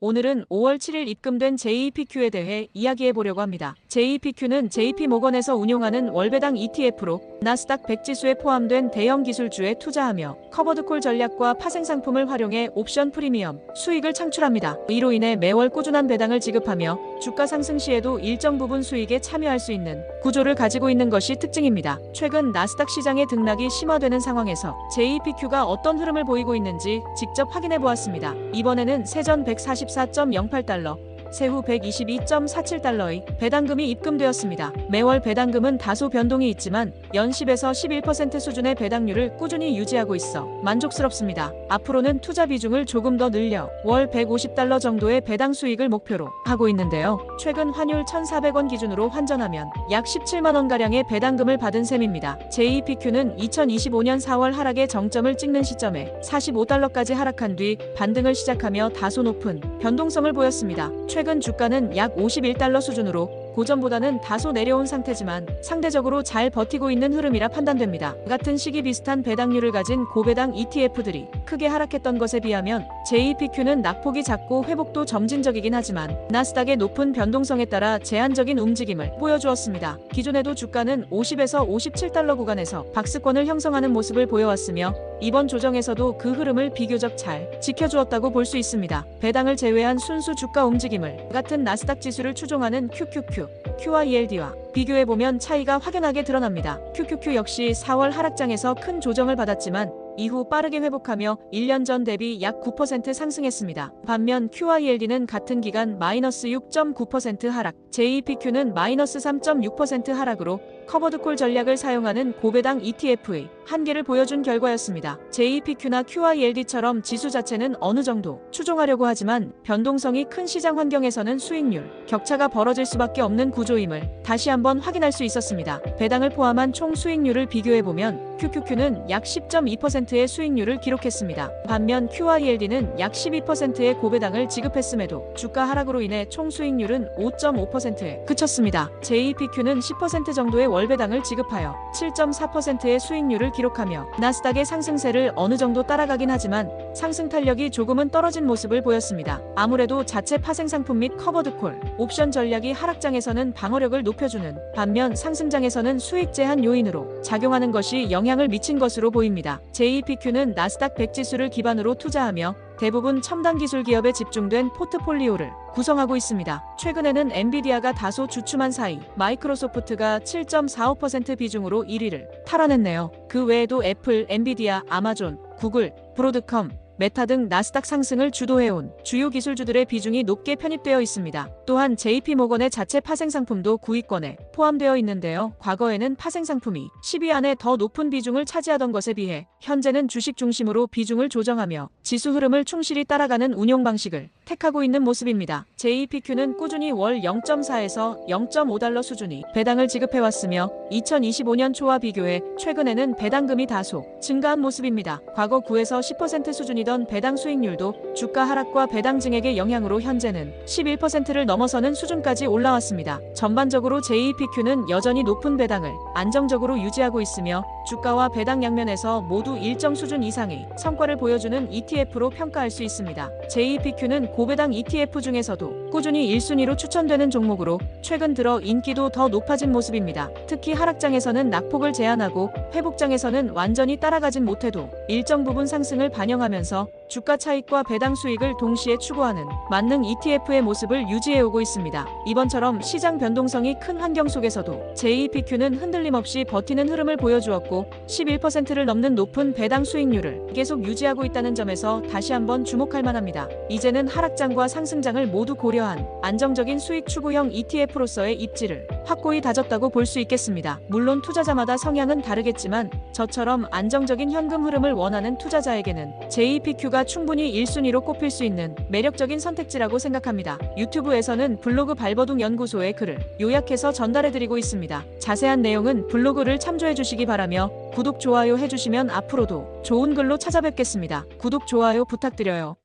오늘은 5월 7일 입금된 JEPQ에 대해 이야기해 보려고 합니다. JEPQ는 JP모건에서 운용하는 월배당 ETF로 나스닥 100 지수에 포함된 대형 기술주에 투자하며 커버드콜 전략과 파생 상품을 활용해 옵션 프리미엄 수익을 창출합니다. 이로 인해 매월 꾸준한 배당을 지급하며 주가 상승 시에도 일정 부분 수익에 참여할 수 있는 구조를 가지고 있는 것이 특징입니다. 최근 나스닥 시장의 등락이 심화되는 상황에서 JEPQ가 어떤 흐름을 보이고 있는지 직접 확인해 보았습니다. 이번에는 세전 144.08달러, 세후 122.47달러의 배당금이 입금되었습니다. 매월 배당금은 다소 변동이 있지만 연 10에서 11% 수준의 배당률을 꾸준히 유지하고 있어 만족스럽습니다. 앞으로는 투자 비중을 조금 더 늘려 월 150달러 정도의 배당 수익을 목표로 하고 있는데요. 최근 환율 1,400원 기준으로 환전하면 약 17만원가량의 배당금을 받은 셈입니다. JEPQ는 2025년 4월 하락의 정점을 찍는 시점에 45달러까지 하락한 뒤 반등을 시작하며 다소 높은 변동성을 보였습니다. 최근 주가는 약 51달러 수준으로 고점보다는 다소 내려온 상태지만 상대적으로 잘 버티고 있는 흐름이라 판단됩니다. 같은 시기 비슷한 배당률을 가진 고배당 ETF들이 크게 하락했던 것에 비하면 JEPQ는 낙폭이 작고 회복도 점진적이긴 하지만 나스닥의 높은 변동성에 따라 제한적인 움직임을 보여주었습니다. 기존에도 주가는 50에서 57달러 구간에서 박스권을 형성하는 모습을 보여왔으며 이번 조정에서도 그 흐름을 비교적 잘 지켜주었다고 볼 수 있습니다. 배당을 제외한 순수 주가 움직임을 같은 나스닥 지수를 추종하는 QQQ, QYLD와 비교해보면 차이가 확연하게 드러납니다. QQQ 역시 4월 하락장에서 큰 조정을 받았지만 이후 빠르게 회복하며 1년 전 대비 약 9% 상승했습니다. 반면 QYLD는 같은 기간 마이너스 6.9% 하락, JEPQ는 마이너스 3.6% 하락으로 커버드콜 전략을 사용하는 고배당 ETF의 한계를 보여준 결과였습니다. JEPQ나 QYLD처럼 지수 자체는 어느 정도 추종하려고 하지만 변동성이 큰 시장 환경에서는 수익률 격차가 벌어질 수밖에 없는 구조임을 다시 한번 확인할 수 있었습니다. 배당을 포함한 총 수익률을 비교해보면 QQQ는 약 10.2%의 수익률을 기록했습니다. 반면 QYLD는 약 12%의 고배당을 지급했음에도 주가 하락으로 인해 총 수익률은 5.5%에 그쳤습니다. JEPQ는 10% 정도의 월배당을 지급하여 7.4%의 수익률을 기록하며 나스닥의 상승세를 어느 정도 따라가긴 하지만 상승 탄력이 조금은 떨어진 모습을 보였습니다. 아무래도 자체 파생 상품 및 커버드콜, 옵션 전략이 하락장에서는 방어력을 높여주는 반면 상승장에서는 수익 제한 요인으로 작용하는 것이 영향을 미친 것으로 보입니다. JEPQ는 나스닥 100 지수를 기반으로 투자하며 대부분 첨단 기술 기업에 집중된 포트폴리오를 구성하고 있습니다. 최근에는 엔비디아가 다소 주춤한 사이 마이크로소프트가 7.45% 비중으로 1위를 탈환했네요. 그 외에도 애플, 엔비디아, 아마존, 구글, 브로드컴, 메타 등 나스닥 상승을 주도해온 주요 기술주들의 비중이 높게 편입되어 있습니다. 또한 JP모건의 자체 파생 상품도 9위권에 포함되어 있는데요. 과거에는 파생 상품이 10위 안에 더 높은 비중을 차지하던 것에 비해 현재는 주식 중심으로 비중을 조정하며 지수 흐름을 충실히 따라가는 운용 방식을 택하고 있는 모습입니다. JEPQ는 꾸준히 월 0.4에서 0.5달러 수준이 배당을 지급해왔으며 2025년 초와 비교해 최근에는 배당금이 다소 증가한 모습입니다. 과거 9에서 10% 수준이던 배당 수익률도 주가 하락과 배당 증액의 영향으로 현재는 11%를 넘어서는 수준까지 올라왔습니다. 전반적으로 JEPQ는 여전히 높은 배당을 안정적으로 유지하고 있으며 주가와 배당 양면에서 모두 일정 수준 이상의 성과를 보여주는 ETF로 평가할 수 있습니다. JEPQ는 고배당 ETF 중에서도 꾸준히 1순위로 추천되는 종목으로 최근 들어 인기도 더 높아진 모습입니다. 특히 하락장에서는 낙폭을 제한하고 회복장에서는 완전히 따라가진 못해도 일정 부분 상승을 반영하면서 주가 차익과 배당 수익을 동시에 추구하는 만능 ETF의 모습을 유지해오고 있습니다. 이번처럼 시장 변동성이 큰 환경 속에서도 JEPQ는 흔들림 없이 버티는 흐름을 보여주었고 11%를 넘는 높은 배당 수익률을 계속 유지하고 있다는 점에서 다시 한번 주목할 만합니다. 이제는 하락장과 상승장을 모두 고려한 안정적인 수익 추구형 ETF로서의 입지를 확고히 다졌다고 볼 수 있겠습니다. 물론 투자자마다 성향은 다르겠지만 저처럼 안정적인 현금 흐름을 원하는 투자자에게는 JEPQ가 충분히 1순위로 꼽힐 수 있는 매력적인 선택지라고 생각합니다. 유튜브에서는 블로그 발버둥 연구소의 글을 요약해서 전달해드리고 있습니다. 자세한 내용은 블로그를 참조해주시기 바라며 구독, 좋아요 해주시면 앞으로도 좋은 글로 찾아뵙겠습니다. 구독, 좋아요 부탁드려요.